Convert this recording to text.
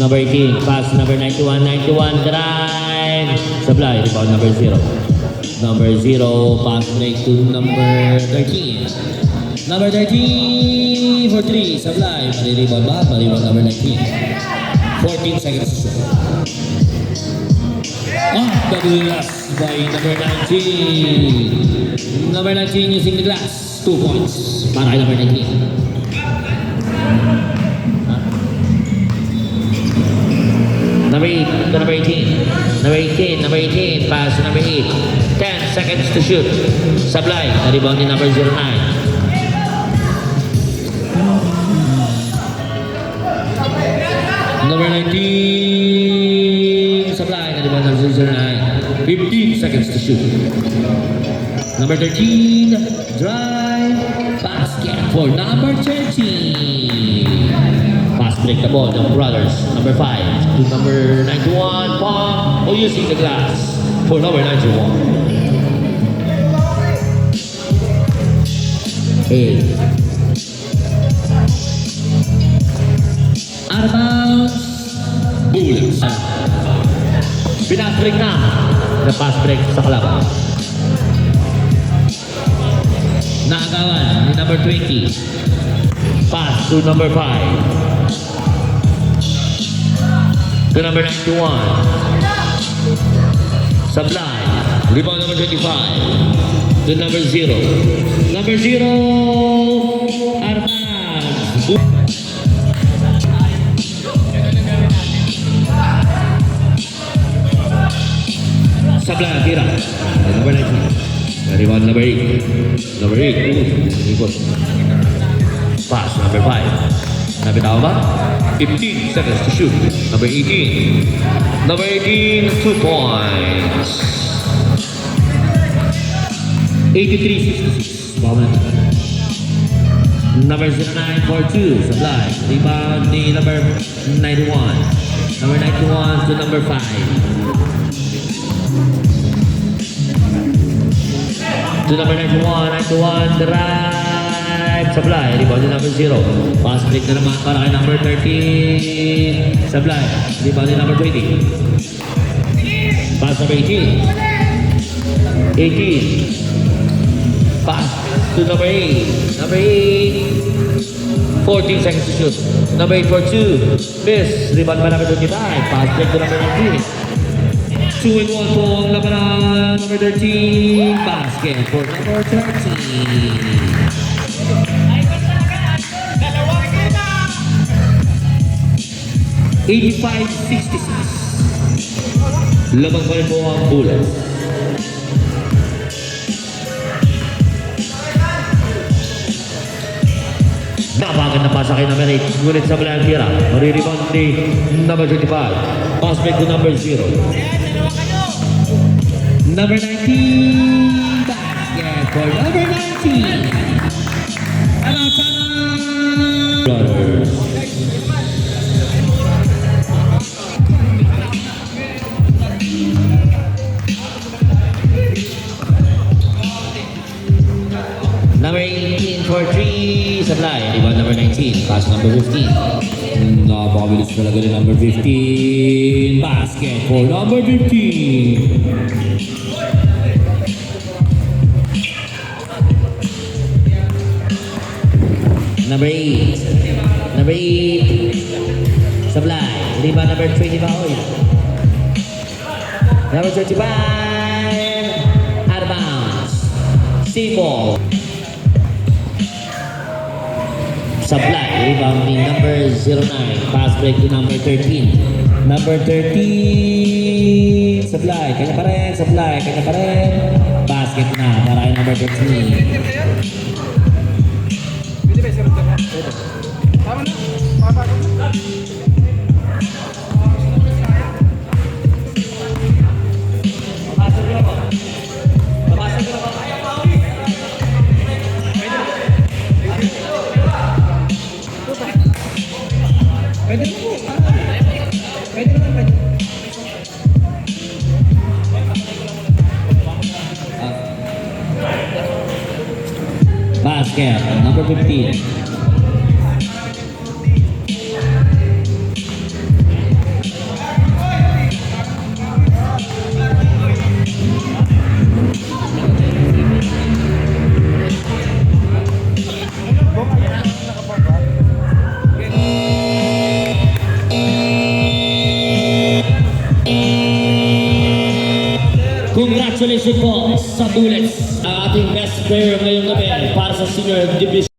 Number 18, pass number 91, 91, drive. Supply, rebound number 0. Number 0, pass break to number 13. Number 13 for 3, supply. Mali-rebound ba? Mali-rebound number 19. 14 seconds to shoot. Double glass by number 19. Number 19 using the glass. 2 points para kay number 19. Number 8, number 18. Number 18, number 18, pass to number 8. 10 seconds to shoot. Supply, na-rebound ni number 09. Number 19, supply, na-rebound number 09. 15 seconds to shoot. Number 13, drive, basket for number 13. Pass break the ball, the brothers. Number 5 to number 91, Pong, who using the glass for number 91. 8. Out of bounds. Bullets. Pinas break na. The pass break sa kalaban. Naagawan ni number 20. Pass to number 5. To number 91. Supply. Rebound number 25. To number 0. Number 0. Arman. Supply. Tira. Number 19. Rebound number 8. Number 8. Pass number 5. Nabitaw ba? 15 seconds to shoot. Number 18. Number 18, 2 points. 83-66. Number 09 for 2. Supply. Rebound ni number 91. Number 91 to number 5. To number 91, 91, drive, supply, rebound ni number 0. Pass break na naman para kay number 13. Supply, rebound ni number 20. Pass number 18. 18. Pass to number 8. Number 8. 14 seconds to shoot. Number 8 for 2. Miss, rebound by number 25. Pass break to number 19. 2 and 1 po ang labanan. Number 13. Basket for number 13. 85-66. Labang pa rin po ang Bullets. Nabagan na pasa kay number 8. Ngunit sa Blanc tira. Marirebound ni number 25. Pass break to number 0. Number 19. Basket for number 19. Brothers. Number 18 for 3, supply. Rebound number 19, pass number 15. Napakabilis talaga ni number 15. Basket for number 15. Number 8. Number 8. Supply. Rebound number 25. Number 25. Out of bounds. C-ball. Supply, rebound ni number 09. Pass break to number 13. Number 13. Supply, kanya pa rin. Supply, kanya pa rin. Basket na para kay number 13. Tama na. Papagod na. Pwede na po. Pwede naman, pwede. Basket, number 15. Congratulations po sa Bullets, ang ating best player ngayong gabi para sa Senior Division.